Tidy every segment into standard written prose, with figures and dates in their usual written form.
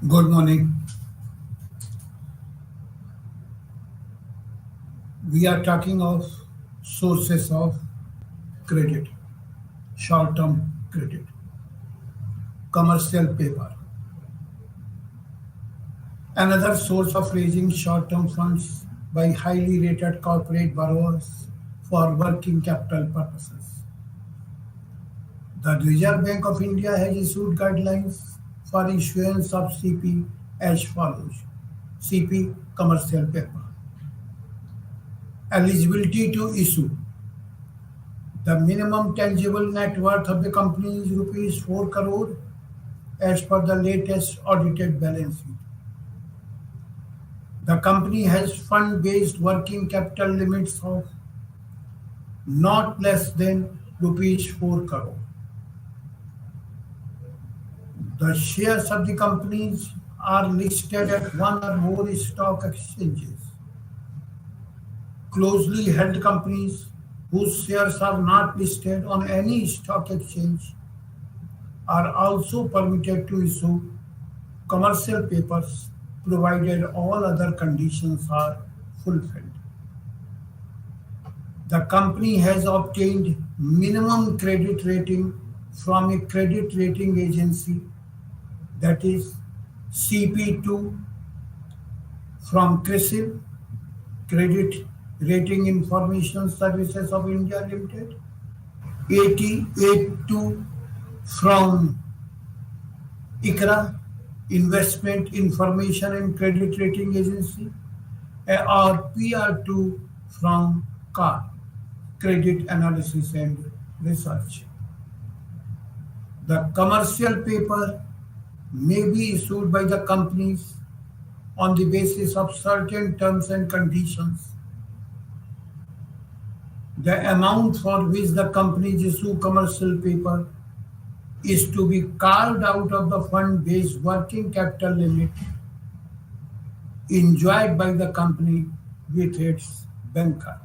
Good morning. We are talking of sources of credit, short-term credit, commercial paper. Another source of raising short-term funds by highly rated corporate borrowers for working capital purposes. The Reserve Bank of India has issued guidelines for issuance of CP as follows. CP commercial paper. Eligibility to issue. The minimum tangible net worth of the company is rupees 4 crore as per the latest audited balance sheet. The company has fund-based working capital limits of not less than rupees 4 crore. The shares of the companies are listed at one or more stock exchanges. Closely held companies whose shares are not listed on any stock exchange are also permitted to issue commercial papers provided all other conditions are fulfilled. The company has obtained minimum credit rating from a credit rating agency, that is CP2, from CRISIL, Credit Rating Information Services of India Limited, 88 from ICRA, Investment Information and Credit Rating Agency, or PR2 from CAR, Credit Analysis and Research. The commercial paper may be issued by the companies on the basis of certain terms and conditions. The amount for which the companies issue commercial paper is to be carved out of the fund-based working capital limit enjoyed by the company with its banker.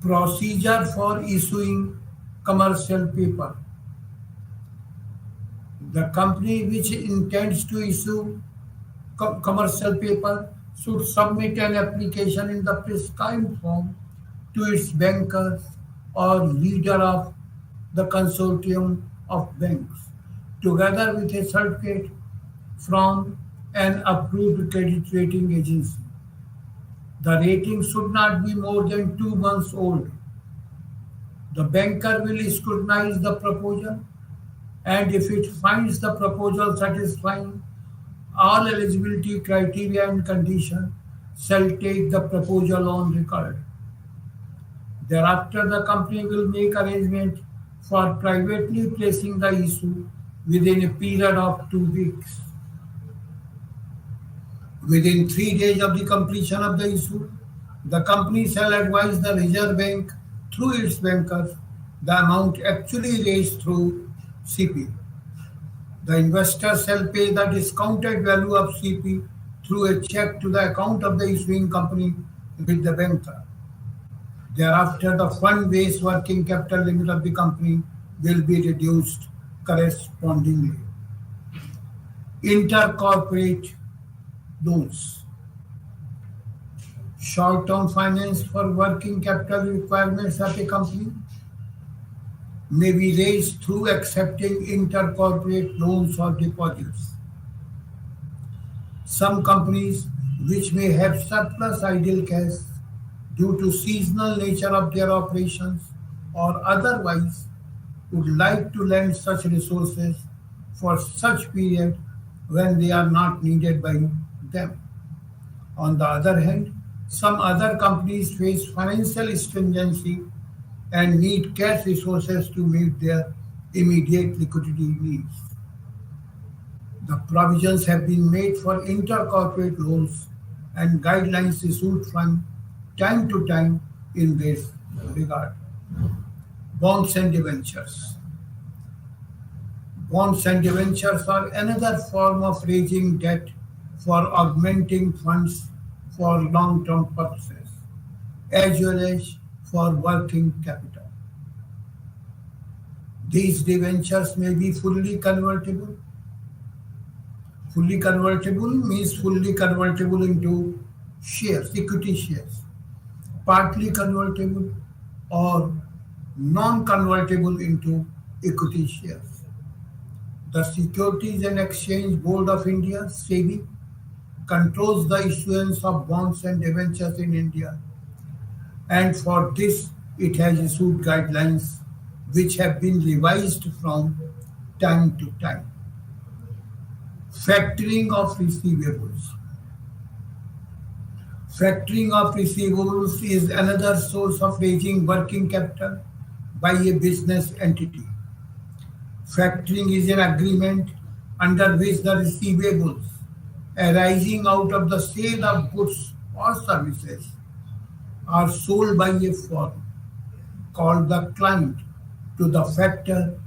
Procedure for issuing commercial paper. The company which intends to issue commercial paper should submit an application in the prescribed form to its bankers or leader of the consortium of banks, together with a certificate from an approved credit rating agency. The rating should not be more than 2 months old. The banker will scrutinize the proposal, and if it finds the proposal satisfying all eligibility criteria and conditions, shall take the proposal on record. Thereafter, the company will make arrangement for privately placing the issue within a period of 2 weeks. Within 3 days of the completion of the issue, the company shall advise the Reserve Bank through its bankers the amount actually raised through CP. The investor shall pay the discounted value of CP through a check to the account of the issuing company with the banker. Thereafter, the fund-based working capital limit of the company will be reduced correspondingly. Intercorporate loans. Short-term finance for working capital requirements of a company may be raised through accepting intercorporate loans or deposits. Some companies which may have surplus idle cash due to seasonal nature of their operations or otherwise would like to lend such resources for such period when they are not needed by them. On the other hand, some other companies face financial stringency and need cash resources to meet their immediate liquidity needs. The provisions have been made for intercorporate loans and guidelines issued from time to time in this regard. Bonds and debentures. Bonds and debentures are another form of raising debt for augmenting funds for long-term purposes, as well as for working capital. These debentures may be fully convertible. Fully convertible means fully convertible into shares, equity shares, partly convertible or non-convertible into equity shares. The Securities and Exchange Board of India, SEBI, controls the issuance of bonds and debentures in India, and for this it has issued guidelines which have been revised from time to time. Factoring of receivables. Factoring of receivables is another source of raising working capital by a business entity. Factoring is an agreement under which the receivables arising out of the sale of goods or services are sold by a firm called the client to the factor,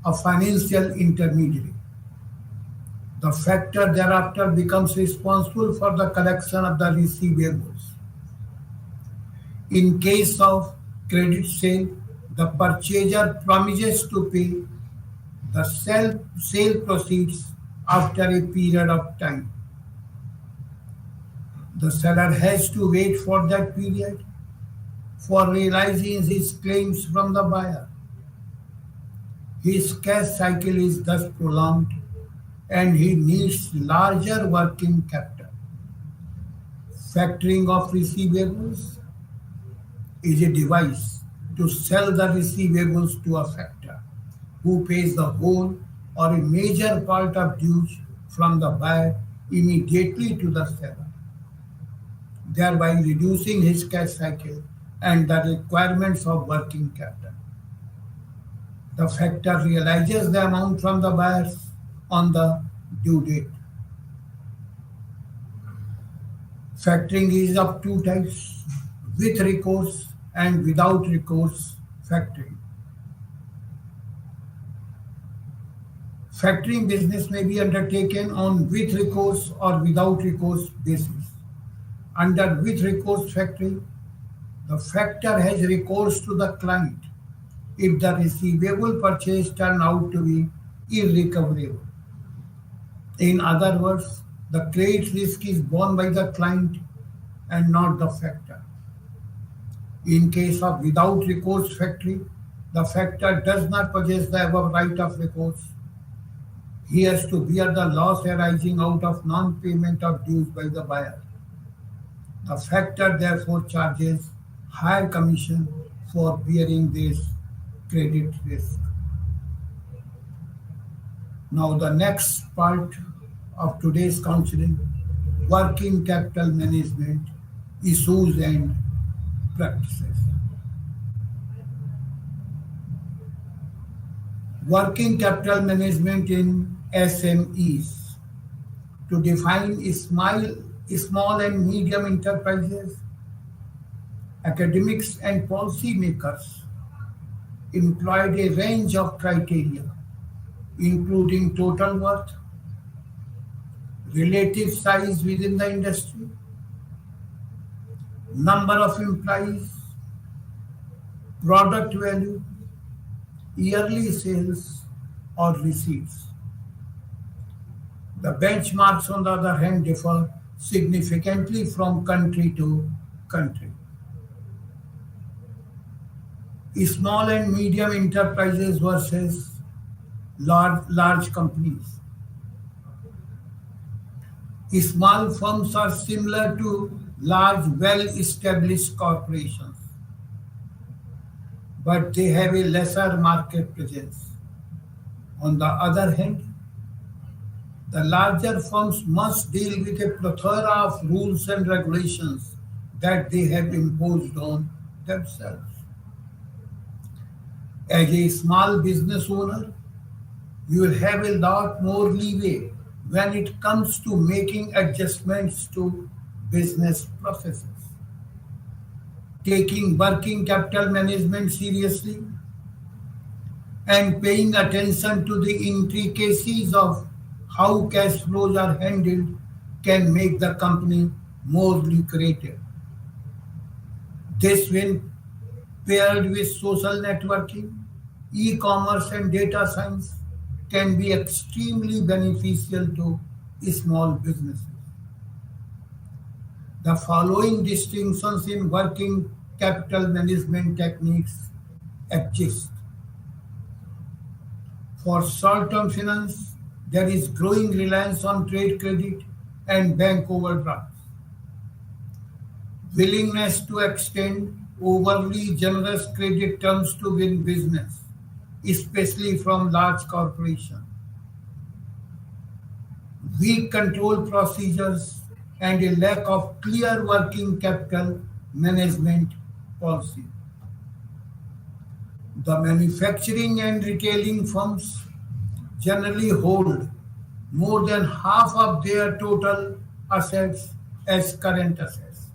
a financial intermediary. The factor thereafter becomes responsible for the collection of the receivables. In case of credit sale, the purchaser promises to pay the sale proceeds after a period of time. The seller has to wait for that period for realizing his claims from the buyer. His cash cycle is thus prolonged and he needs larger working capital. Factoring of receivables is a device to sell the receivables to a factor who pays the whole or a major part of dues from the buyer immediately to the seller, thereby reducing his cash cycle and the requirements of working capital. The factor realizes the amount from the buyers on the due date. Factoring is of two types: with recourse and without recourse factoring. Factoring business may be undertaken on with recourse or without recourse basis. Under with recourse factoring, the factor has recourse to the client if the receivable purchase turn out to be irrecoverable. In other words, the credit risk is borne by the client and not the factor. In case of without recourse factoring, the factor does not possess the above right of recourse. He has to bear the loss arising out of non-payment of dues by the buyer. The factor therefore charges higher commission for bearing this credit risk. Now the next part of today's counseling, working capital management, issues and practices. Working capital management in SMEs. To define small and medium enterprises, academics and policymakers employed a range of criteria, including total worth, relative size within the industry, number of employees, product value, yearly sales or receipts. The benchmarks, on the other hand, differ significantly from country to country. Small and medium enterprises versus large companies. Small firms are similar to large, well-established corporations, but they have a lesser market presence. On the other hand, the larger firms must deal with a plethora of rules and regulations that they have imposed on themselves. As a small business owner, you will have a lot more leeway when it comes to making adjustments to business processes. Taking working capital management seriously and paying attention to the intricacies of how cash flows are handled can make the company more lucrative. This, when paired with social networking, e-commerce and data science can be extremely beneficial to small businesses. The following distinctions in working capital management techniques exist. For short-term finance, there is growing reliance on trade credit and bank overdrafts. Willingness to extend overly generous credit terms to win business, especially from large corporations. Weak control procedures and a lack of clear working capital management policy. The manufacturing and retailing firms generally hold more than half of their total assets as current assets,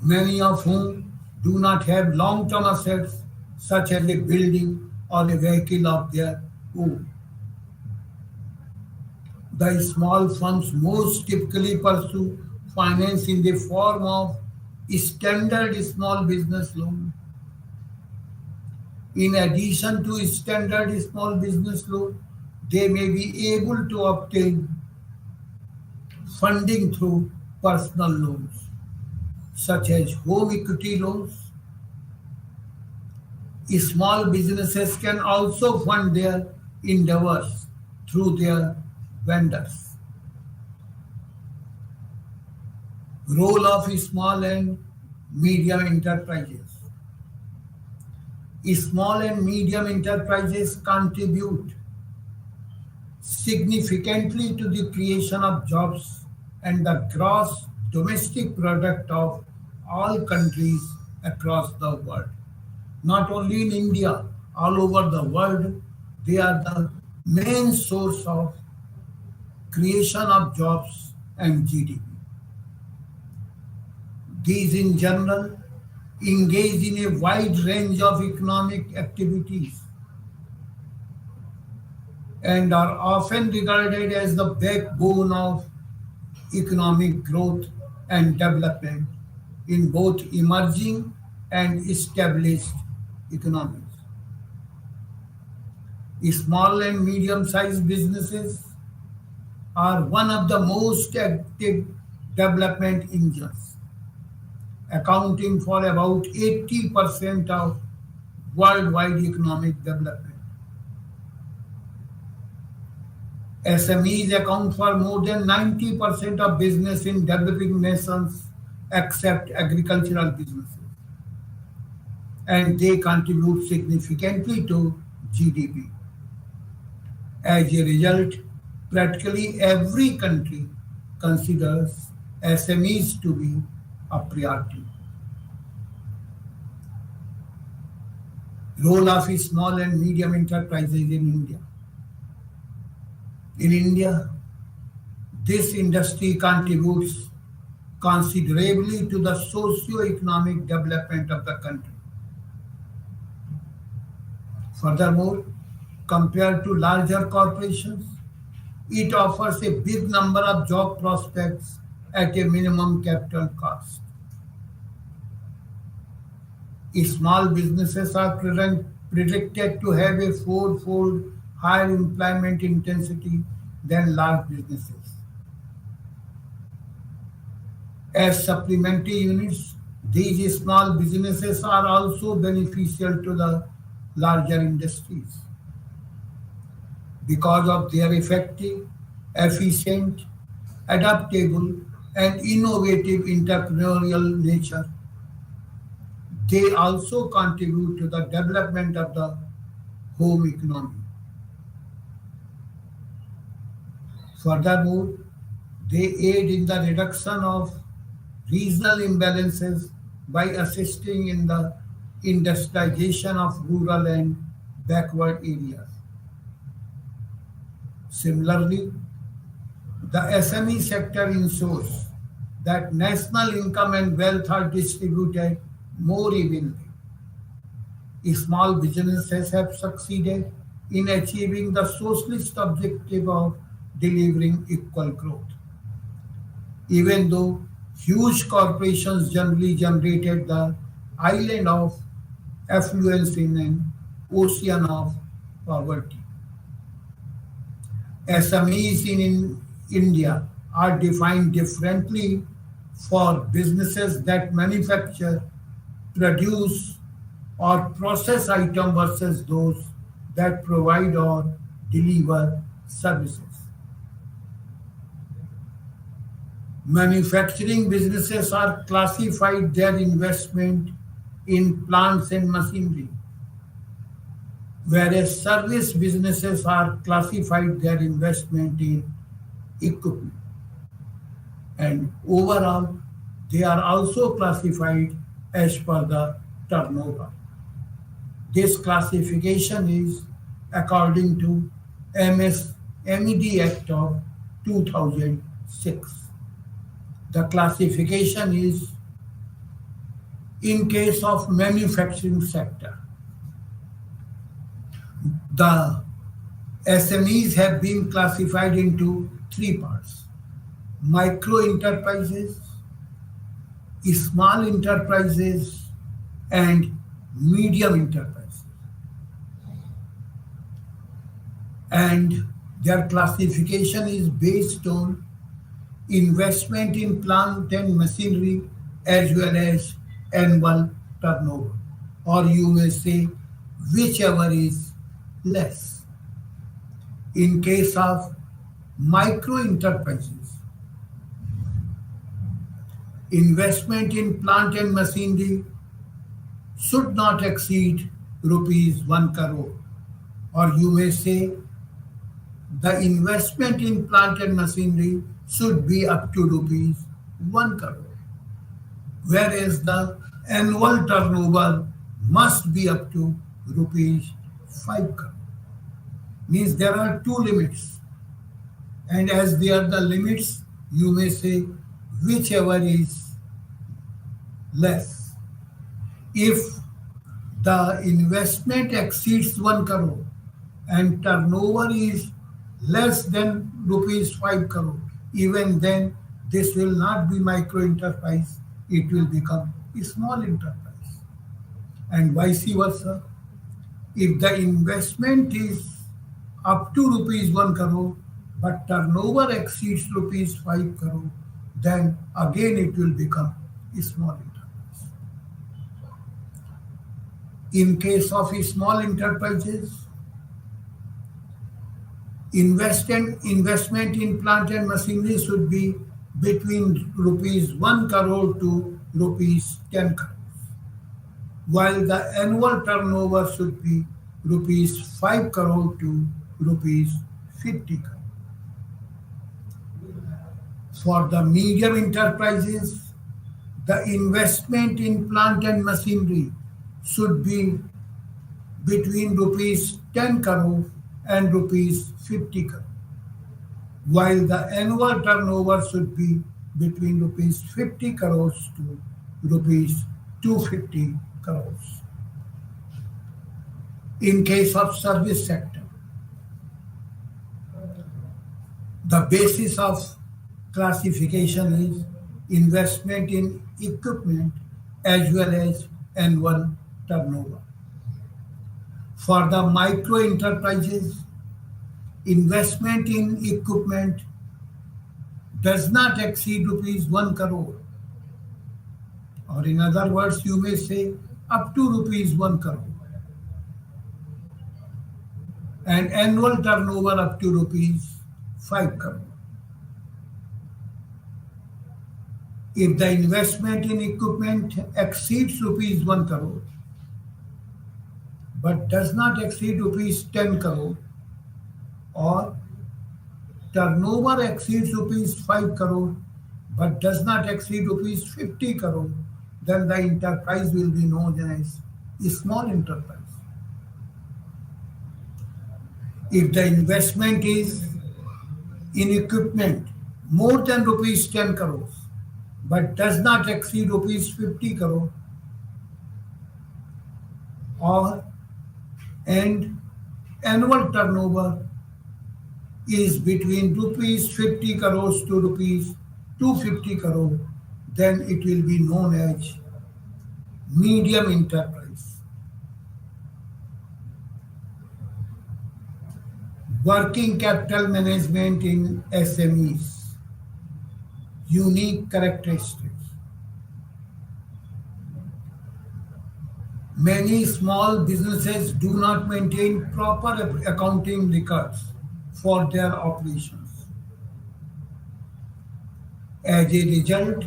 many of whom do not have long-term assets such as a building or a vehicle of their own. The small firms most typically pursue finance in the form of standard small business loan. In addition to standard small business loan, they may be able to obtain funding through personal loans, such as home equity loans. Small businesses can also fund their endeavors through their vendors. Role of small and medium enterprises. Small and medium enterprises contribute significantly to the creation of jobs and the gross domestic product of all countries across the world. Not only in India, all over the world, they are the main source of creation of jobs and GDP. These in general engage in a wide range of economic activities and are often regarded as the backbone of economic growth and development in both emerging and established economies. Small and medium-sized businesses are one of the most active development engines, accounting for about 80% of worldwide economic development. SMEs account for more than 90% of business in developing nations except agricultural businesses, and they contribute significantly to GDP. As a result, practically every country considers SMEs to be a priority. Role of small and medium enterprises in India. In India, this industry contributes considerably to the socio-economic development of the country. Furthermore, compared to larger corporations, it offers a big number of job prospects at a minimum capital cost. Small businesses are predicted to have a fourfold higher employment intensity than large businesses. As supplementary units, these small businesses are also beneficial to the larger industries because of their effective, efficient, adaptable, and innovative entrepreneurial nature. They also contribute to the development of the home economy. Furthermore, they aid in the reduction of regional imbalances by assisting in the industrialization of rural and backward areas. Similarly, the SME sector ensures that national income and wealth are distributed more evenly. Small businesses have succeeded in achieving the socialist objective of delivering equal growth. Even though huge corporations generally generated the island of affluence in an ocean of poverty. SMEs in India are defined differently for businesses that manufacture, produce, or process items versus those that provide or deliver services. Manufacturing businesses are classified their investment in plants and machinery, whereas service businesses are classified their investment in equipment. And overall, they are also classified as per the turnover. This classification is according to MED Act of 2006. The classification is in case of manufacturing sector. The SMEs have been classified into three parts: micro enterprises, small enterprises, and medium enterprises. And their classification is based on investment in plant and machinery as well as annual turnover, or you may say whichever is less. In case of micro enterprises, investment in plant and machinery should not exceed rupees 1 crore, or you may say the investment in plant and machinery should be up to rupees 1 crore, whereas the annual turnover must be up to rupees 5 crore. Means there are two limits, and as they are the limits, you may say whichever is less. If the investment exceeds 1 crore and turnover is less than rupees 5 crore, even then this will not be micro enterprise, it will become a small enterprise. And vice versa. If the investment is up to rupees 1 crore but turnover exceeds rupees 5 crore, then again it will become a small enterprise. In case of small enterprises, investment in plant and machinery should be between rupees 1 crore to rupees 10 crore, while the annual turnover should be rupees 5 crore to rupees 50 crore. For the medium enterprises, the investment in plant and machinery should be between rupees 10 crore and rupees 50 crore, while the annual turnover should be between rupees 50 crores to rupees 250 crores. In case of service sector, the basis of classification is investment in equipment as well as annual turnover. For the micro enterprises, investment in equipment does not exceed rupees 1 crore, or in other words, you may say up to rupees 1 crore, and annual turnover up to rupees 5 crore. If the investment in equipment exceeds rupees 1 crore but does not exceed rupees 10 crore, or turnover exceeds rupees 5 crore but does not exceed rupees 50 crore, then the enterprise will be known as a small enterprise. If the investment is in equipment more than rupees 10 crores but does not exceed rupees 50 crore, and annual turnover is between rupees 50 crores to rupees 250 crore, then it will be known as medium enterprise. Working capital management in SMEs. Unique characteristics. Many small businesses do not maintain proper accounting records for their operations. As a result,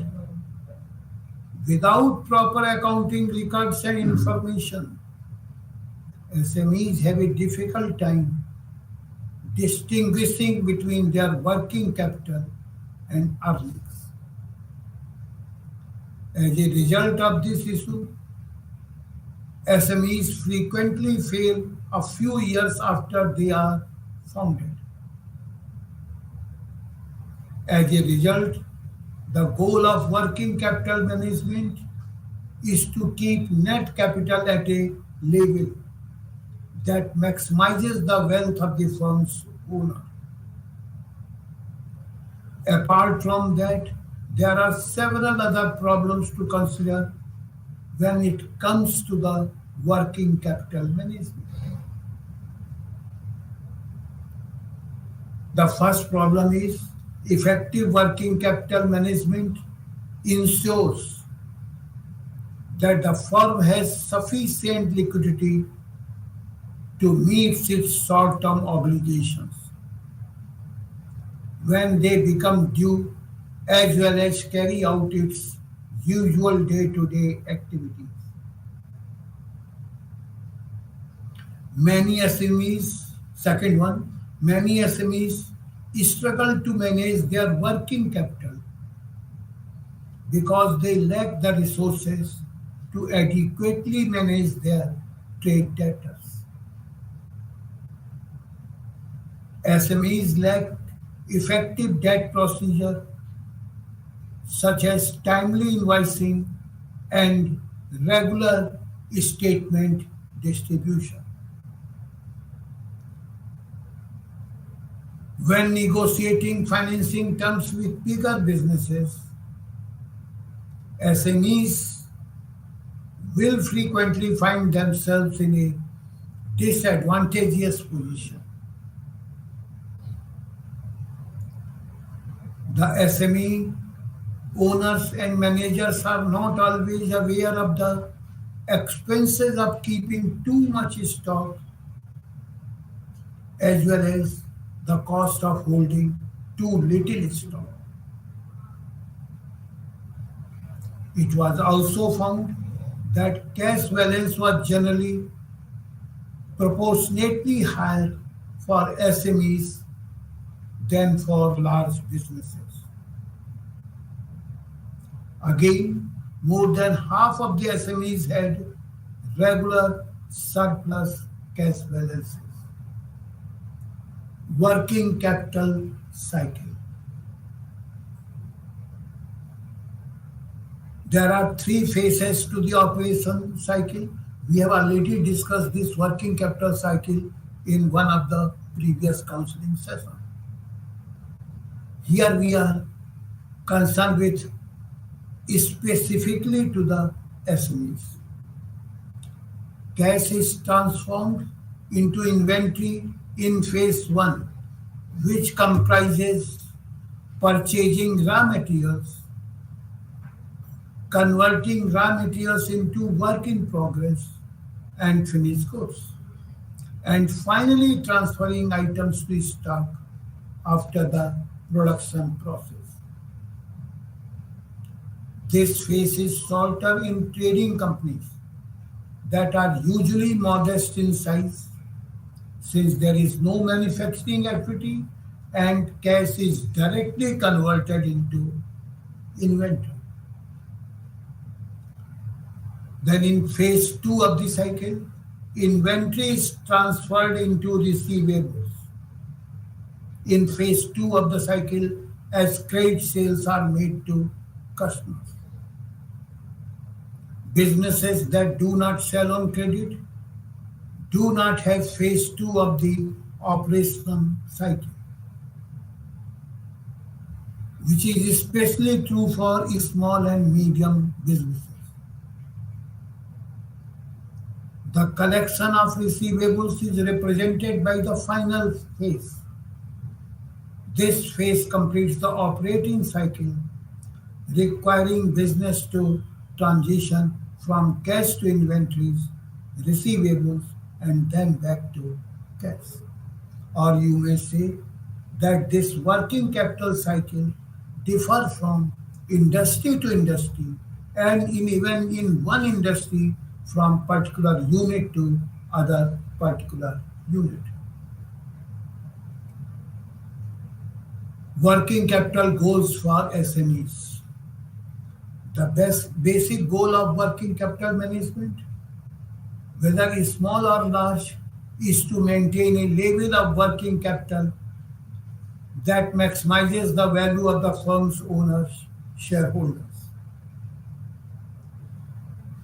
without proper accounting records and information, SMEs have a difficult time distinguishing between their working capital and earnings. As a result of this issue, SMEs frequently fail a few years after they are founded. As a result, the goal of working capital management is to keep net capital at a level that maximizes the wealth of the firm's owner. Apart from that, there are several other problems to consider when it comes to the working capital management. The first problem is effective working capital management ensures that the firm has sufficient liquidity to meet its short-term obligations when they become due, as well as carry out its usual day-to-day activities. Many SMEs, second one, many SMEs struggle to manage their working capital because they lack the resources to adequately manage their trade debtors. SMEs lack effective debt procedure such as timely invoicing and regular statement distribution. When negotiating financing terms with bigger businesses, SMEs will frequently find themselves in a disadvantageous position. The SME owners and managers are not always aware of the expenses of keeping too much stock as well as the cost of holding too little stock. It was also found that cash balance was generally proportionately higher for SMEs than for large businesses. Again, more than half of the SMEs had regular surplus cash balances. Working capital cycle. There are three phases to the operation cycle. We have already discussed this working capital cycle in one of the previous counseling sessions. Here we are concerned with specifically to the SMEs. Cash is transformed into inventory in phase 1, which comprises purchasing raw materials, converting raw materials into work in progress and finished goods, and finally transferring items to stock after the production process. This phase is shorter in trading companies that are usually modest in size, since there is no manufacturing activity and cash is directly converted into inventory. Then in phase 2 of the cycle, inventory is transferred into receivables. In phase 2 of the cycle, as credit sales are made to customers. Businesses that do not sell on credit do not have phase 2 of the operational cycle, which is especially true for small and medium businesses. The collection of receivables is represented by the final phase. This phase completes the operating cycle, requiring business to transition from cash to inventories, receivables, and then back to cash. Or you may say that this working capital cycle differs from industry to industry and even in one industry from particular unit to other particular unit. Working capital goals for SMEs. The best basic goal of working capital management, whether it's small or large, is to maintain a level of working capital that maximizes the value of the firm's owners, shareholders.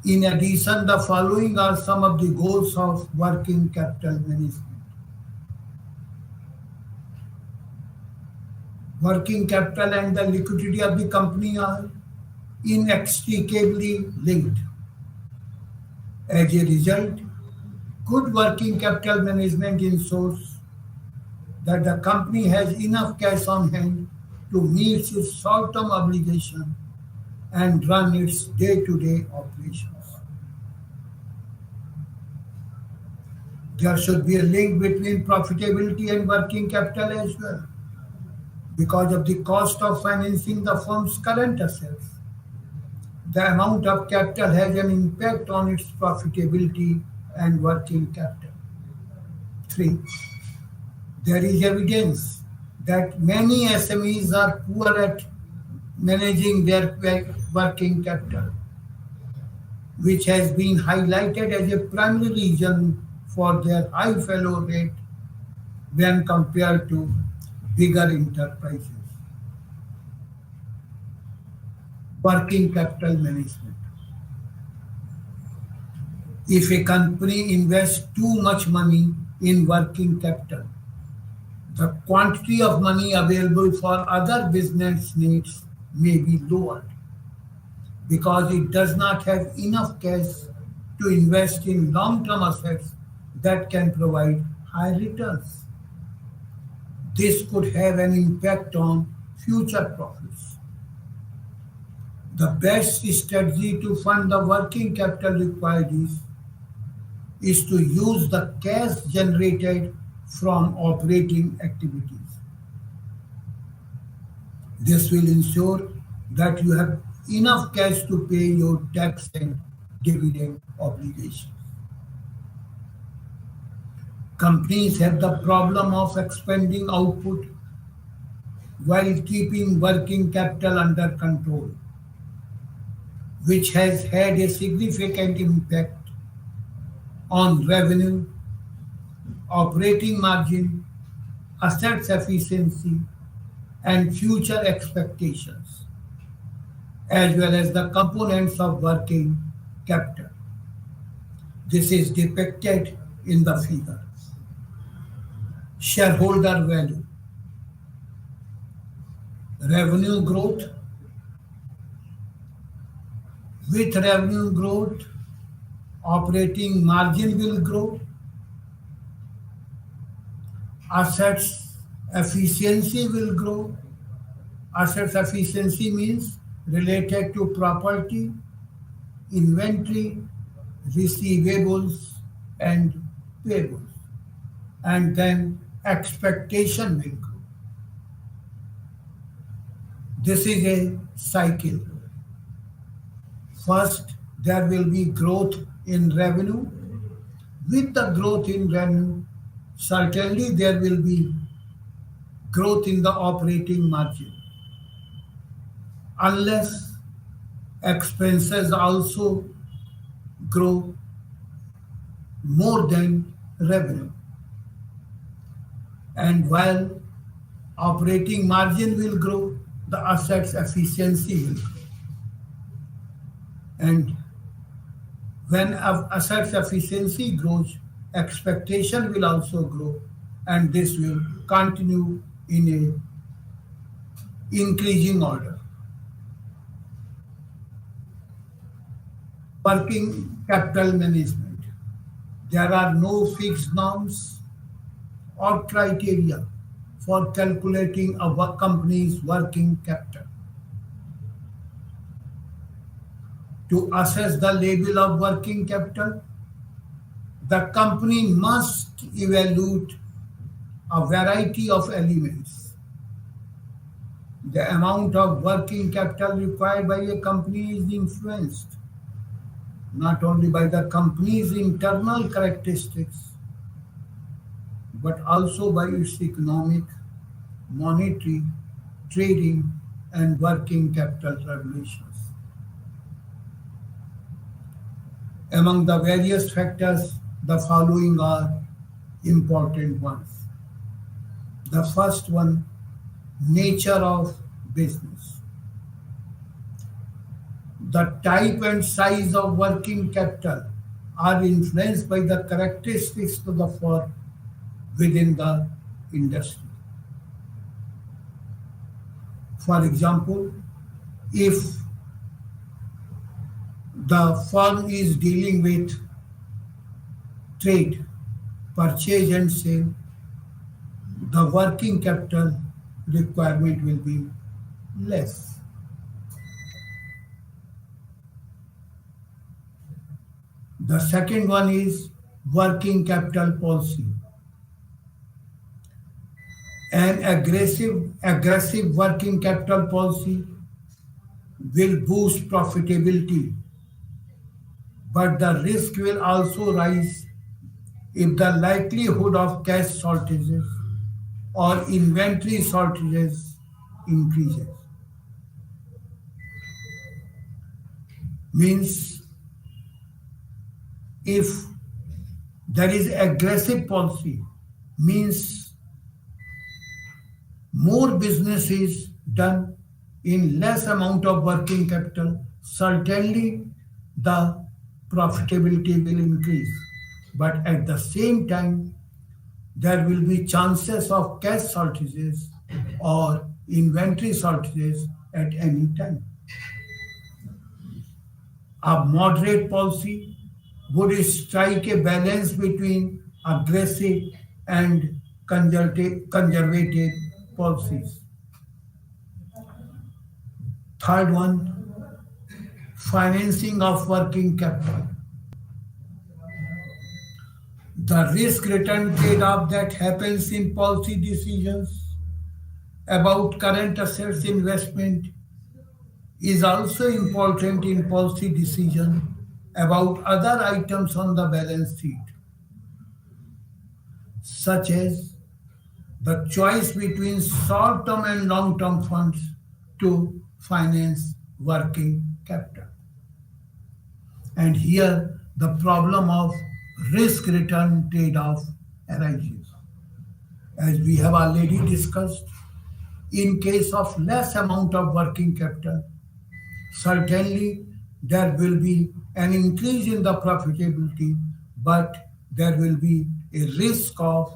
In addition, the following are some of the goals of working capital management. Working capital and the liquidity of the company are inextricably linked. As a result, good working capital management ensures that the company has enough cash on hand to meet its short-term obligation and run its day-to-day operations. There should be a link between profitability and working capital as well, because of the cost of financing the firm's current assets. The amount of capital has an impact on its profitability and working capital. 3. There is evidence that many SMEs are poor at managing their working capital, which has been highlighted as a primary reason for their high failure rate when compared to bigger enterprises. Working capital management. If a company invests too much money in working capital, the quantity of money available for other business needs may be lowered because it does not have enough cash to invest in long-term assets that can provide high returns. This could have an impact on future profits. The best strategy to fund the working capital required is to use the cash generated from operating activities. This will ensure that you have enough cash to pay your tax and dividend obligations. Companies have the problem of expanding output while keeping working capital under control, which has had a significant impact on revenue, operating margin, assets efficiency, and future expectations, as well as the components of working capital. This is depicted in the figure. Shareholder value. Revenue growth. With revenue growth, operating margin will grow. Assets efficiency will grow. Assets efficiency means related to property, inventory, receivables, and payables. And then expectation will grow. This is a cycle. First, there will be growth in revenue. With the growth in revenue, certainly there will be growth in the operating margin, unless expenses also grow more than revenue. And while operating margin will grow, the assets efficiency will grow. And when assets efficiency grows, expectation will also grow, and this will continue in a increasing order. Working capital management. There are no fixed norms or criteria for calculating a company's working capital. To assess the level of working capital, the company must evaluate a variety of elements. The amount of working capital required by a company is influenced not only by the company's internal characteristics but also by its economic, monetary, trading, and working capital regulations. Among the various factors, the following are important ones. The first one, nature of business. The type and size of working capital are influenced by the characteristics of the firm within the industry. For example, if the firm is dealing with trade, purchase and sale, the working capital requirement will be less. The second one is working capital policy. An aggressive working capital policy will boost profitability, but the risk will also rise if the likelihood of cash shortages or inventory shortages increases. Means if there is aggressive policy, means more business is done in less amount of working capital, certainly the profitability will increase. But at the same time, there will be chances of cash shortages or inventory shortages at any time. A moderate policy would strike a balance between aggressive and conservative policies. Third one, financing of working capital. The risk return trade off that happens in policy decisions about current assets investment is also important in policy decision about other items on the balance sheet, such as the choice between short-term and long-term funds to finance working capital. And here the problem of risk return trade-off arises. As we have already discussed, in case of less amount of working capital, certainly there will be an increase in the profitability, but there will be a risk of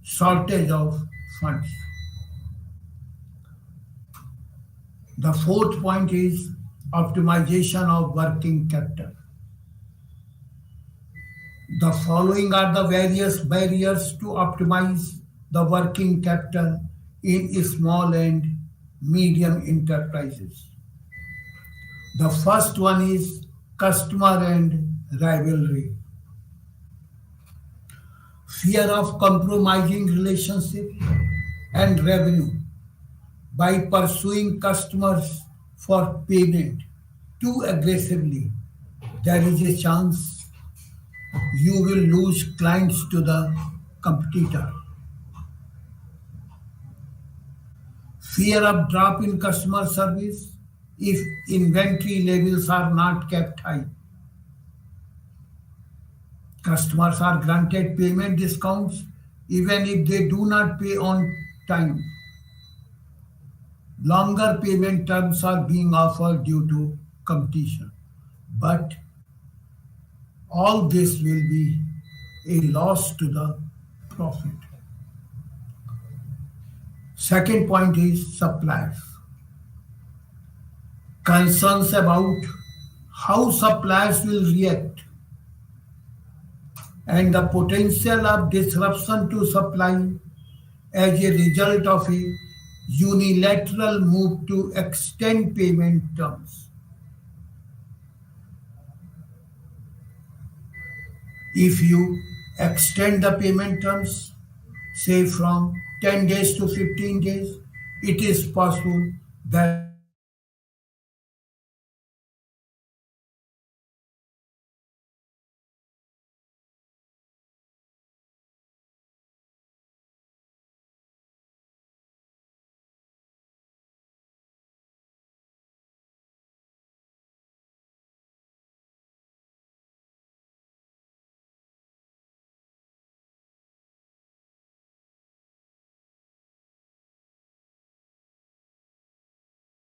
shortage of funds. The fourth point is optimization of working capital. The following are the various barriers to optimize the working capital in small and medium enterprises. The first one is customer and rivalry. Fear of compromising relationship and revenue by pursuing customers for payment too aggressively. There is a chance you will lose clients to the competitor. Fear of drop in customer service if inventory levels are not kept high. Customers are granted payment discounts even if they do not pay on time. Longer payment terms are being offered due to competition. But all this will be a loss to the profit. Second point is suppliers. Concerns about how suppliers will react and the potential of disruption to supply as a result of a unilateral move to extend payment terms. If you extend the payment terms, say from 10 days to 15 days, it is possible that the customer will pay $100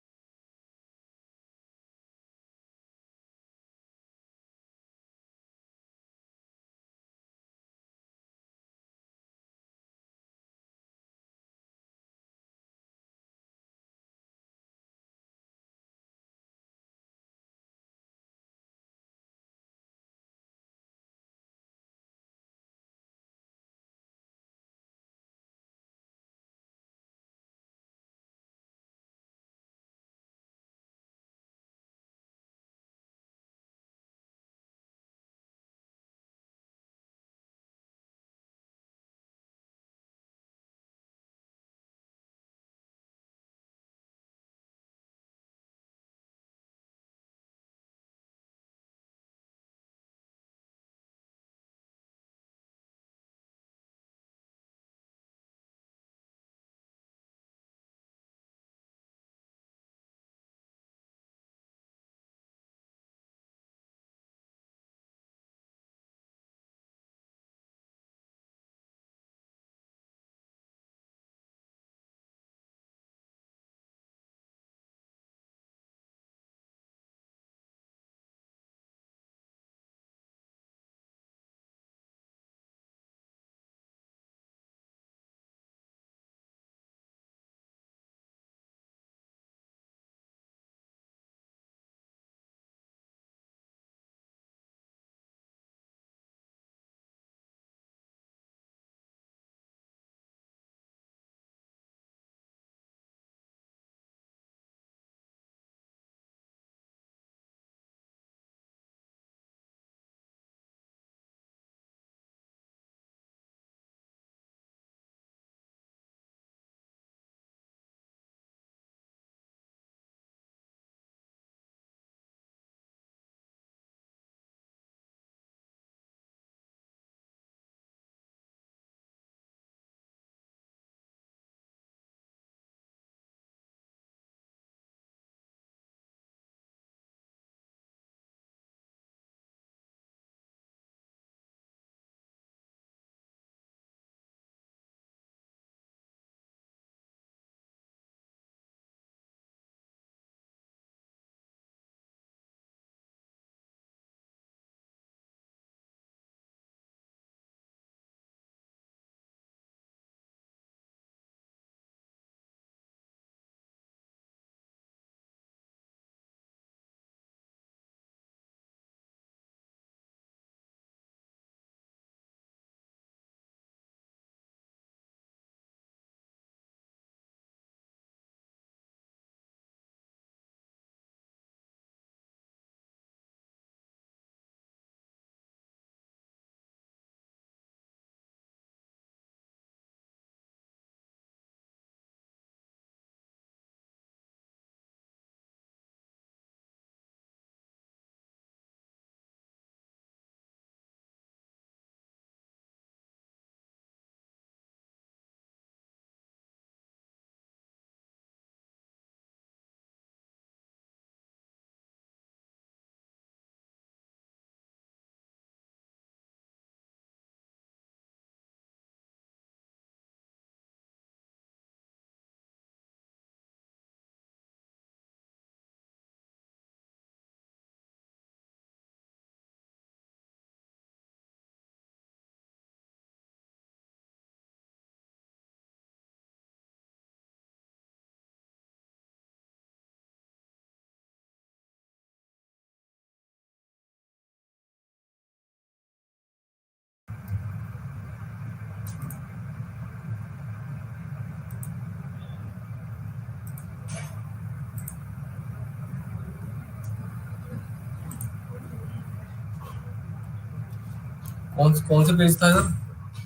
कौन से page था sir?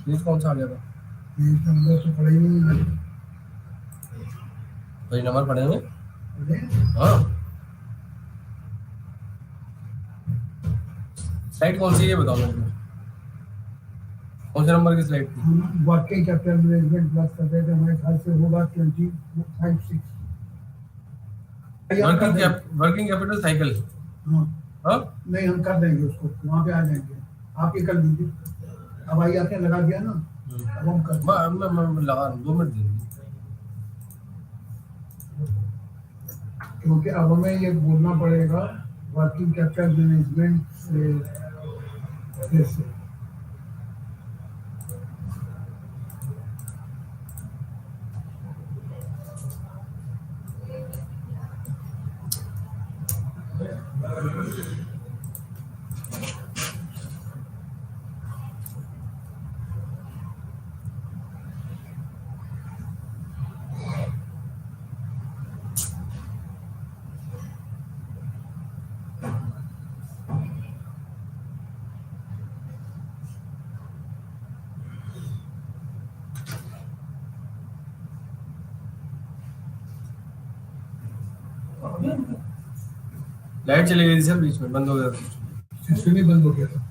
Page कौन सा आ गया था? Page number तो पढ़े ही नहीं। पेज नंबर पढ़े हुए? पढ़े? हाँ। स्लाइड कौन सी है ये बताओ मेरे को, कौन से नंबर की स्लाइड थी? हम वर्किंग कैपिटल मैनेजमेंट प्लस कर रहे थे, हमारे ख्याल से होगा 25 6। हम कर देंगे। Working capital cycle. हाँ हाँ। नहीं, हम कर देंगे उसको, वहाँ पे आ जाएंगे। आप ये कर लीजिए, अब आई आते लगा दिया ना, अब हम कर देंगे। मैं लगा रहा हूँ, 2 मिनट दे दीजिए। क्योंकि अब हमें ये बोलना पड़ेगा वर्किंग कैपिटल मैनेजमेंट से कैसे। लाइट चली गई थी सर, बीच में बंद हो गया था। सिस्टम ही बंद हो गया था।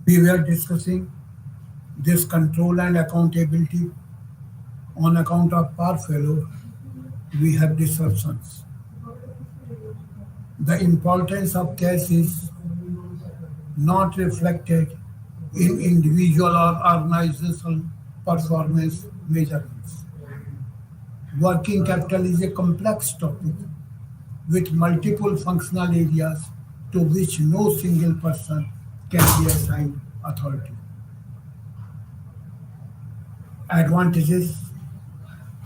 We were discussing this control and accountability. On account of power failure, we have disruptions. The importance of cash is not reflected in individual or organizational performance measurements. Working capital is a complex topic with multiple functional areas to which no single person can be assigned authority. Advantages.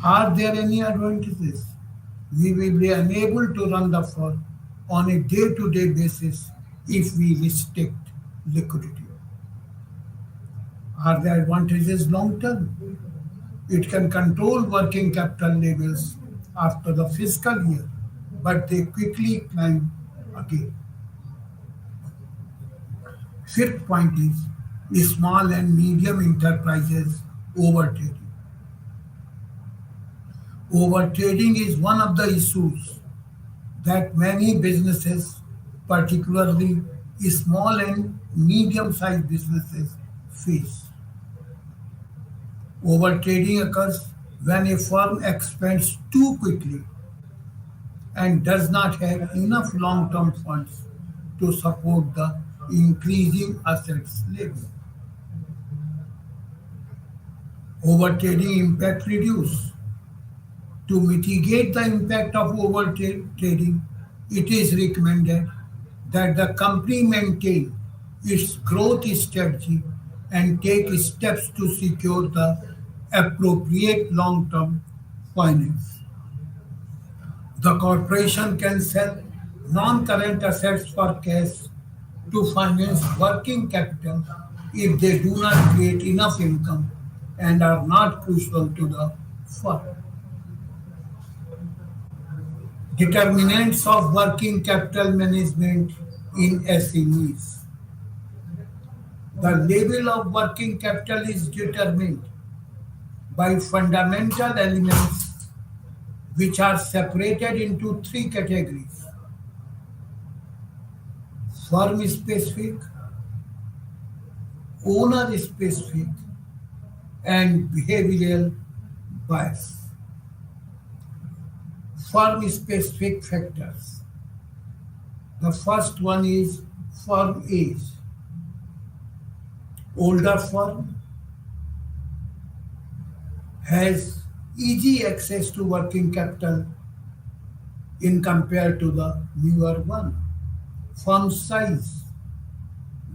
Are there any advantages? We will be unable to run the firm on a day-to-day basis if we restrict liquidity. Are the advantages long term? It can control working capital levels after the fiscal year, but they quickly climb again. Fifth point is small and medium enterprises overtrading. Overtrading is one of the issues that many businesses, particularly small and medium sized businesses, face. Overtrading occurs when a firm expands too quickly and does not have enough long term funds to support the increasing assets level. Overtrading impact reduce. To mitigate the impact of overtrading, it is recommended that the company maintain its growth strategy and take steps to secure the appropriate long-term finance. The corporation can sell non-current assets for cash to finance working capital if they do not create enough income and are not crucial to the firm. Determinants of working capital management in SMEs. The level of working capital is determined by fundamental elements which are separated into three categories: firm specific, owner specific, and behavioral bias. Firm specific factors. The first one is firm age. Older firm has easy access to working capital in compared to the newer one. Firm size.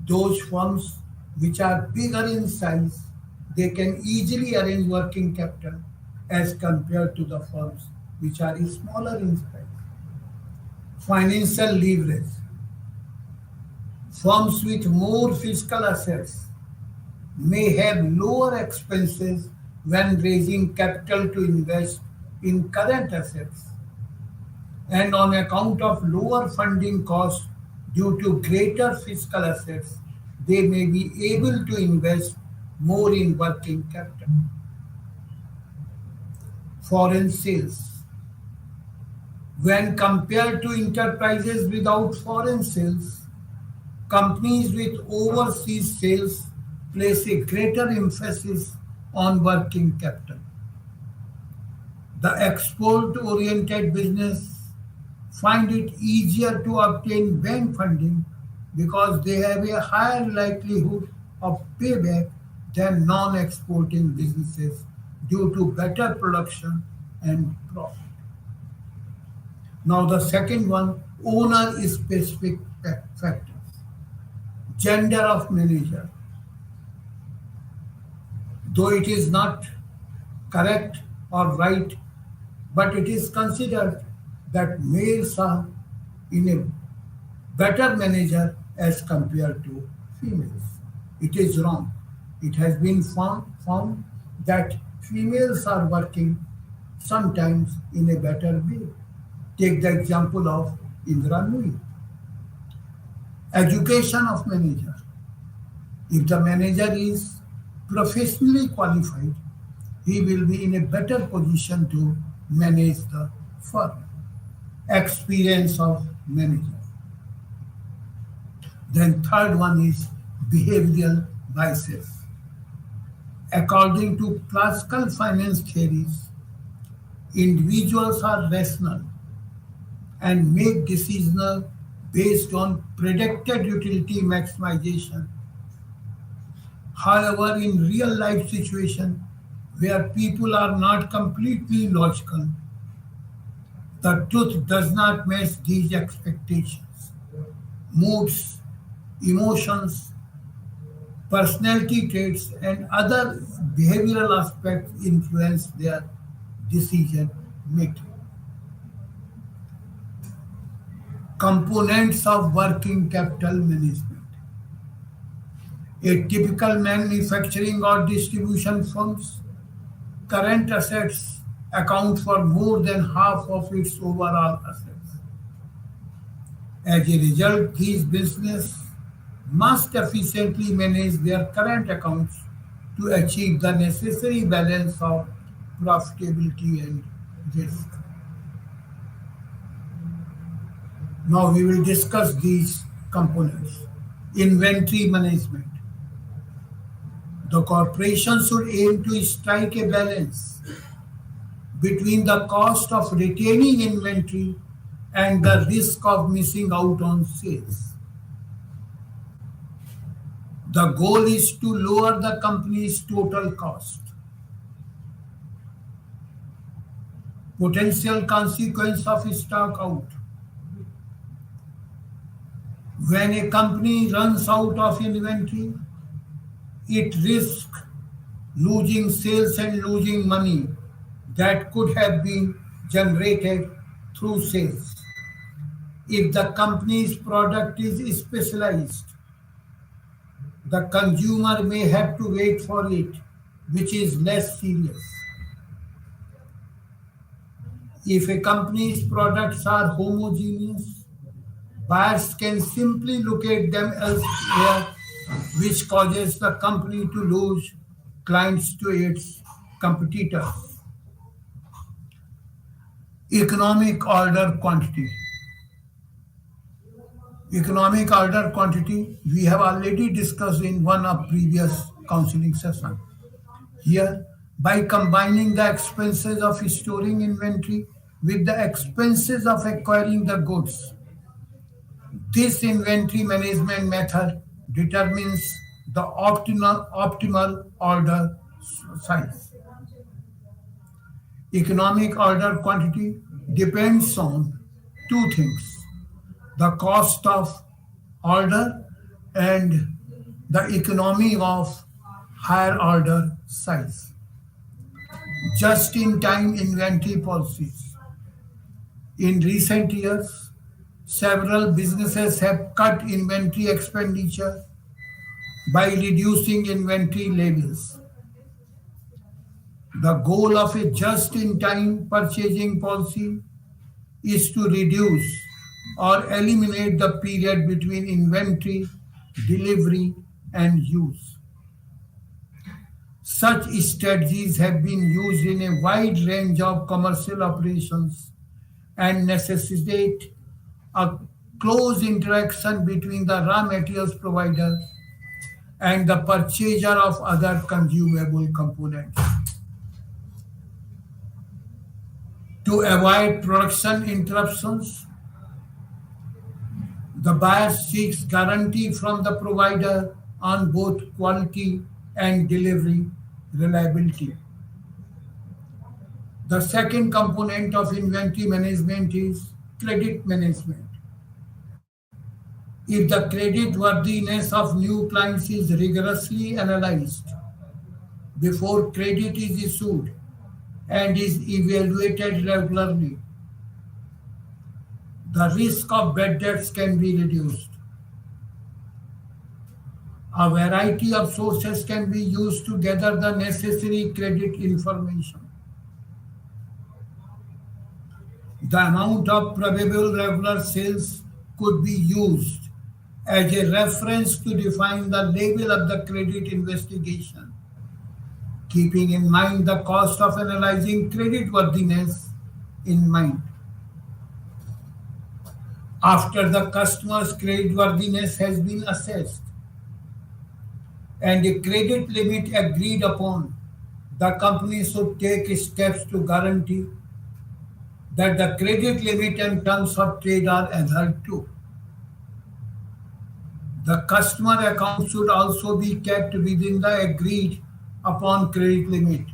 Those firms which are bigger in size, they can easily arrange working capital as compared to the firms which are smaller in size. Financial leverage. Firms with more fiscal assets may have lower expenses when raising capital to invest in current assets, and on account of lower funding costs due to greater fiscal assets, they may be able to invest more in working capital. Foreign sales. When compared to enterprises without foreign sales, companies with overseas sales place a greater emphasis on working capital. The export-oriented business find it easier to obtain bank funding because they have a higher likelihood of payback than non-exporting businesses due to better production and profit. Now the second one, owner-specific factors. Gender of manager. Though it is not correct or right, but it is considered that males are in a better manager as compared to females. It is wrong. It has been found that females are working sometimes in a better way. Take the example of Indra Nui. Education of manager. If the manager is professionally qualified, he will be in a better position to manage the firm. Experience of manager. Then third one is behavioral biases. According to classical finance theories, individuals are rational and make decisions based on predicted utility maximization. However, in real life situation where people are not completely logical, the truth does not match these expectations. Moods, emotions, personality traits, and other behavioral aspects influence their decision making. Components of working capital management. A typical manufacturing or distribution firm's current assets account for more than half of its overall assets. As a result, these businesses must efficiently manage their current accounts to achieve the necessary balance of profitability and risk. Now we will discuss these components. Inventory management. The corporation should aim to strike a balance between the cost of retaining inventory and the risk of missing out on sales. The goal is to lower the company's total cost. Potential consequence of stock out. When a company runs out of inventory, it risks losing sales and losing money that could have been generated through sales. If the company's product is specialized, the consumer may have to wait for it, which is less serious. If a company's products are homogeneous, buyers can simply locate them elsewhere, which causes the company to lose clients to its competitors. Economic order quantity. Economic order quantity we have already discussed in one of previous counseling session. Here, by combining the expenses of storing inventory with the expenses of acquiring the goods, this inventory management method determines the optimal order size. Economic order quantity depends on two things: the cost of order and the economy of higher order size. Just in time inventory policies. In recent years, several businesses have cut inventory expenditure by reducing inventory levels. The goal of a just in time purchasing policy is to reduce or eliminate the period between inventory, delivery, and use. Such strategies have been used in a wide range of commercial operations and necessitate a close interaction between the raw materials provider and the purchaser of other consumable components. To avoid production interruptions, the buyer seeks guarantee from the provider on both quality and delivery reliability. The second component of inventory management is credit management. If the credit worthiness of new clients is rigorously analyzed before credit is issued and is evaluated regularly, the risk of bad debts can be reduced. A variety of sources can be used to gather the necessary credit information. The amount of probable regular sales could be used as a reference to define the level of the credit investigation, keeping in mind the cost of analyzing creditworthiness in mind. After the customer's creditworthiness has been assessed and a credit limit agreed upon, the company should take steps to guarantee that the credit limit and terms of trade are adhered to. The customer account should also be kept within the agreed upon credit limit,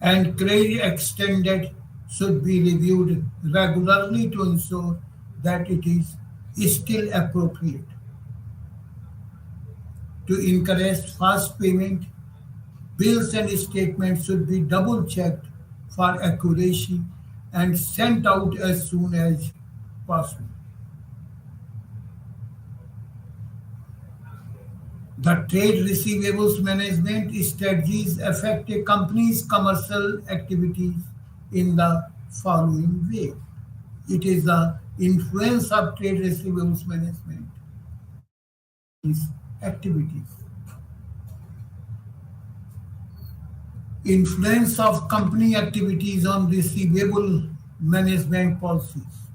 and credit extended should be reviewed regularly to ensure that it is still appropriate. To encourage fast payment, bills and statements should be double checked for accuracy and sent out as soon as possible. The trade receivables management strategies affect a company's commercial activities in the following way. It is the influence of trade receivables management on a company's activities. Influence of company activities on receivable management policies,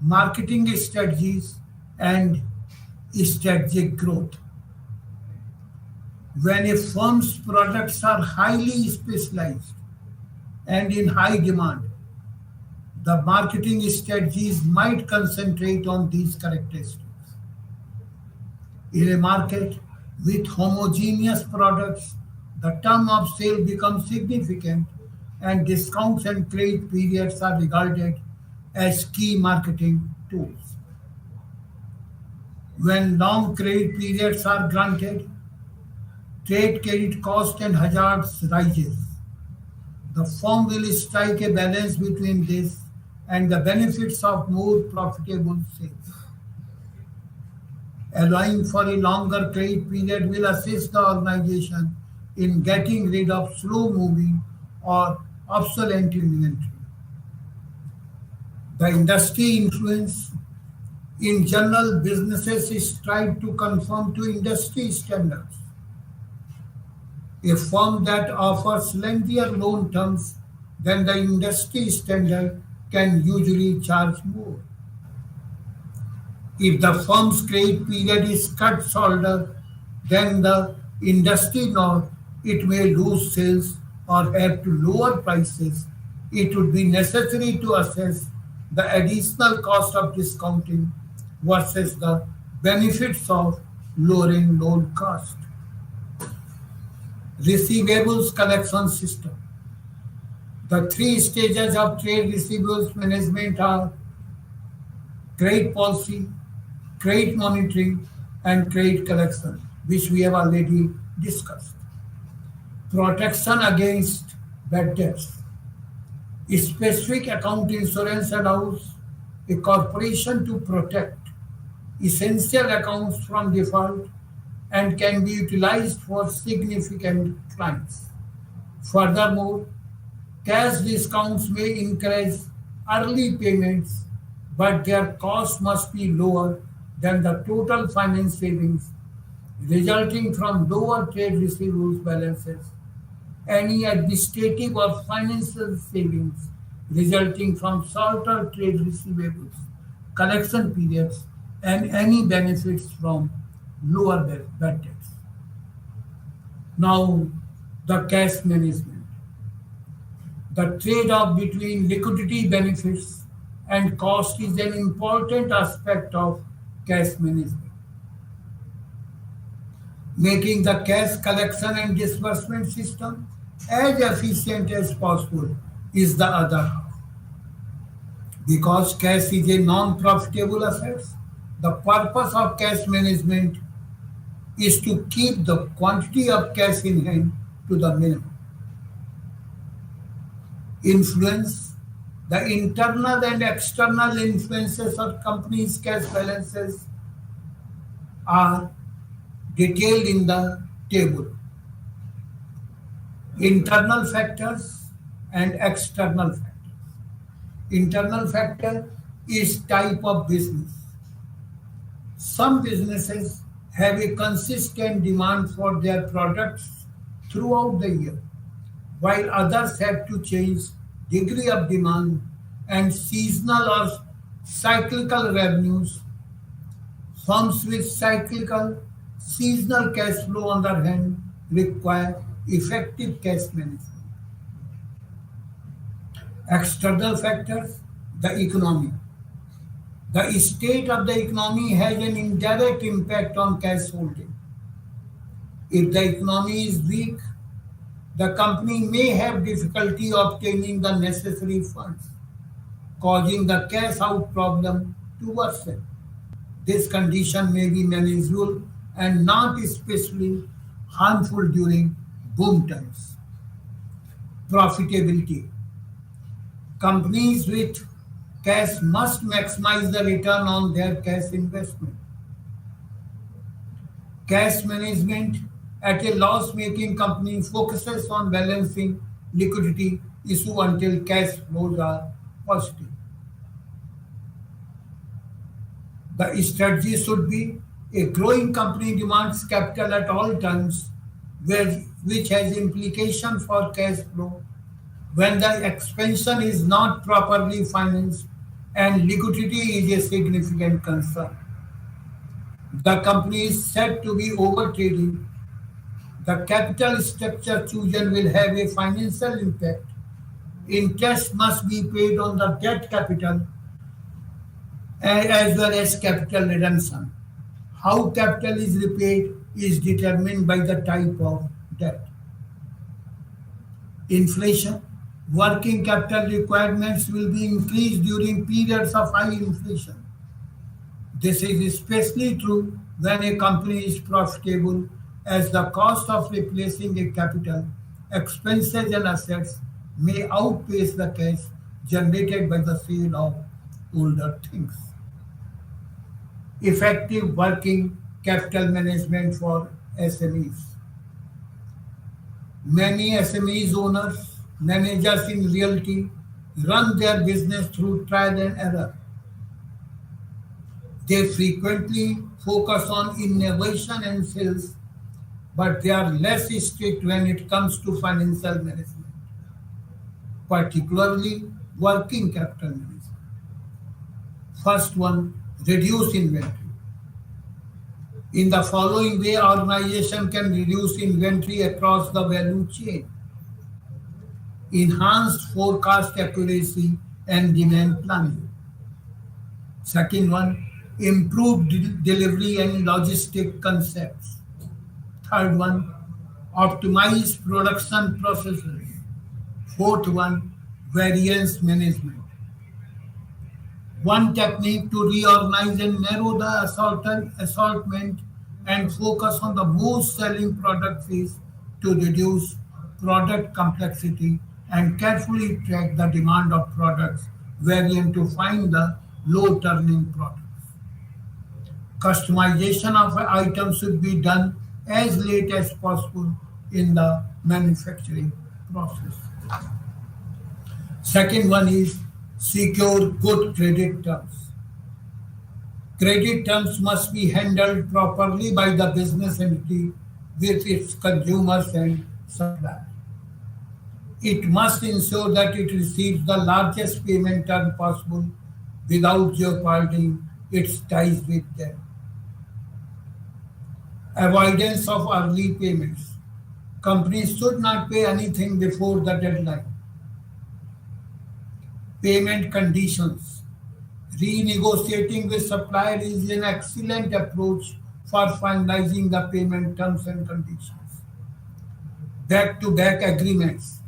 marketing strategies, and strategic growth. When a firm's products are highly specialized and in high demand, the marketing strategies might concentrate on these characteristics. In a market with homogeneous products, the term of sale becomes significant and discounts and credit periods are regarded as key marketing tools. When long credit periods are granted, trade credit cost and hazards rises. The firm will strike a balance between this and the benefits of more profitable sales. Allowing for a longer credit period will assist the organization in getting rid of slow moving or obsolete inventory. The industry influence in general, businesses strive to conform to industry standards. A firm that offers lengthier loan terms than the industry standard can usually charge more. If the firm's credit period is cut shorter than the industry norm, it may lose sales or have to lower prices. It would be necessary to assess the additional cost of discounting versus the benefits of lowering loan cost. Receivables collection system. The three stages of trade receivables management are credit policy, credit monitoring, and credit collection, which we have already discussed. Protection against bad debts. Specific account insurance allows a corporation to protect essential accounts from default and can be utilized for significant clients. Furthermore, cash discounts may encourage early payments, but their cost must be lower than the total finance savings resulting from lower trade receivables balances. Any administrative or financial savings resulting from shorter trade receivables, collection periods, and any benefits from lower bad debts. Now, the cash management. The trade-off between liquidity benefits and cost is an important aspect of cash management. Making the cash collection and disbursement system as efficient as possible is the other half. Because cash is a non-profitable asset, the purpose of cash management is to keep the quantity of cash in hand to the minimum. Influence. The internal and external influences of companies' cash balances are detailed in the table. Internal factors and external factors. Internal factor is type of business. Some businesses have a consistent demand for their products throughout the year, while others have to change degree of demand and seasonal or cyclical revenues. Firms with cyclical seasonal cash flow on the other hand require effective cash management. External factors, the economy. The state of the economy has an indirect impact on cash holding. If the economy is weak, the company may have difficulty obtaining the necessary funds, causing the cash out problem to worsen. This condition may be manageable and not especially harmful during boom times. Profitability. Companies with cash must maximize the return on their cash investment. Cash management at a loss-making company focuses on balancing liquidity issue until cash flows are positive. The strategy should be a growing company demands capital at all times, which has implication for cash flow when the expansion is not properly financed and liquidity is a significant concern. The company is said to be overtrading. The capital structure chosen will have a financial impact. Interest must be paid on the debt capital as well as capital redemption. How capital is repaid is determined by the type of debt. Inflation. Working capital requirements will be increased during periods of high inflation. This is especially true when a company is profitable, as the cost of replacing a capital, expenses, and assets may outpace the cash generated by the sale of older things. Effective working capital management for SMEs. Many SMEs owners, managers in realty run their business through trial and error. They frequently focus on innovation and sales, but they are less strict when it comes to financial management, particularly working capital management. First one, reduce inventory. In the following way, organization can reduce inventory across the value chain. Enhanced forecast accuracy and demand planning. Second one, improved delivery and logistic concepts. Third one, optimize production processes. Fourth one, variance management. One technique to reorganize and narrow the assortment and focus on the most selling products is to reduce product complexity and carefully track the demand of products variant to find the low turning products. Customization of items should be done as late as possible in the manufacturing process. Second one is secure good credit terms. Credit terms must be handled properly by the business entity with its consumers and suppliers. It must ensure that it receives the largest payment term possible without jeopardizing its ties with them. Avoidance of early payments. Companies should not pay anything before the deadline. Payment conditions. Renegotiating with supplier is an excellent approach for finalizing the payment terms and conditions. Back-to-back agreements.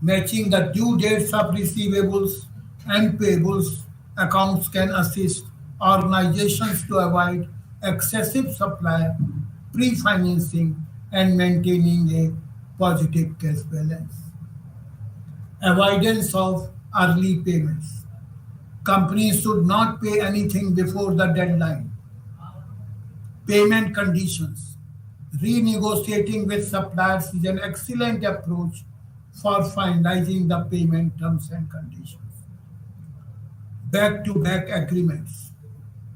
Matching the due dates of receivables and payables accounts can assist organizations to avoid excessive supplier pre-financing and maintaining a positive cash balance. Avoidance of early payments. Companies should not pay anything before the deadline. Payment conditions. Renegotiating with suppliers is an excellent approach for finalizing the payment terms and conditions. Back-to-back agreements.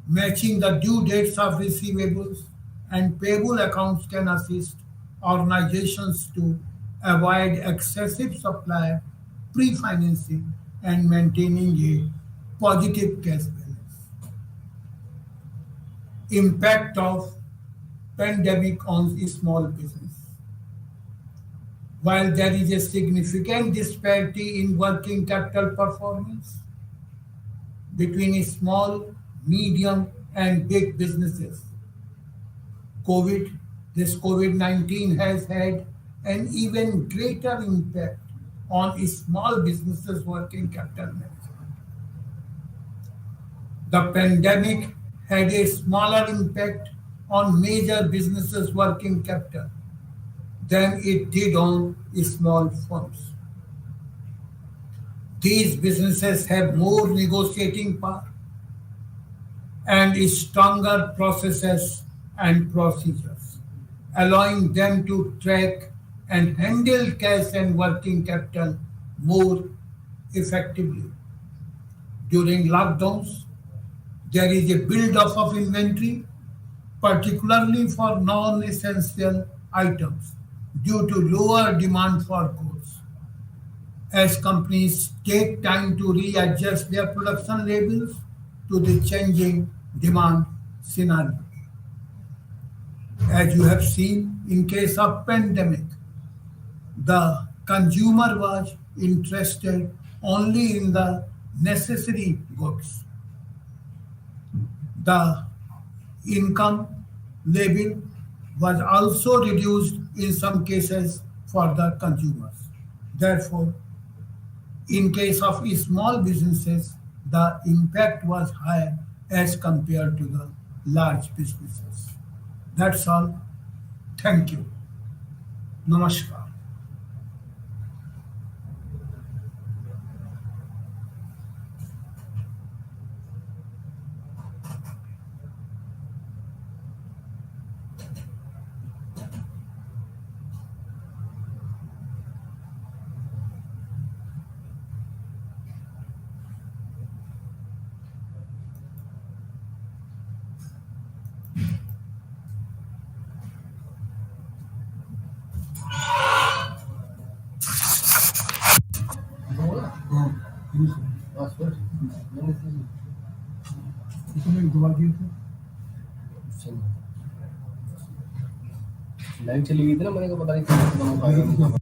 Matching the due dates of receivables and payable accounts can assist organizations to avoid excessive supplier pre-financing and maintaining a positive cash balance. Impact of pandemic on small business. While there is a significant disparity in working capital performance between small, medium, and big businesses, this COVID-19 has had an even greater impact on small businesses' working capital management. The pandemic had a smaller impact on major businesses' working capital than it did on small firms. These businesses have more negotiating power and stronger processes and procedures, allowing them to track and handle cash and working capital more effectively. During lockdowns, there is a build-up of inventory, particularly for non-essential items, due to lower demand for goods. As companies take time to readjust their production levels to the changing demand scenario. As you have seen in case of pandemic, the consumer was interested only in the necessary goods. The income level was also reduced in some cases for the consumers. Therefore, in case of small businesses, the impact was higher as compared to the large businesses. That's all. Thank you. Namaskar. Live चली गई थी ना, मैंने कहा पता नहीं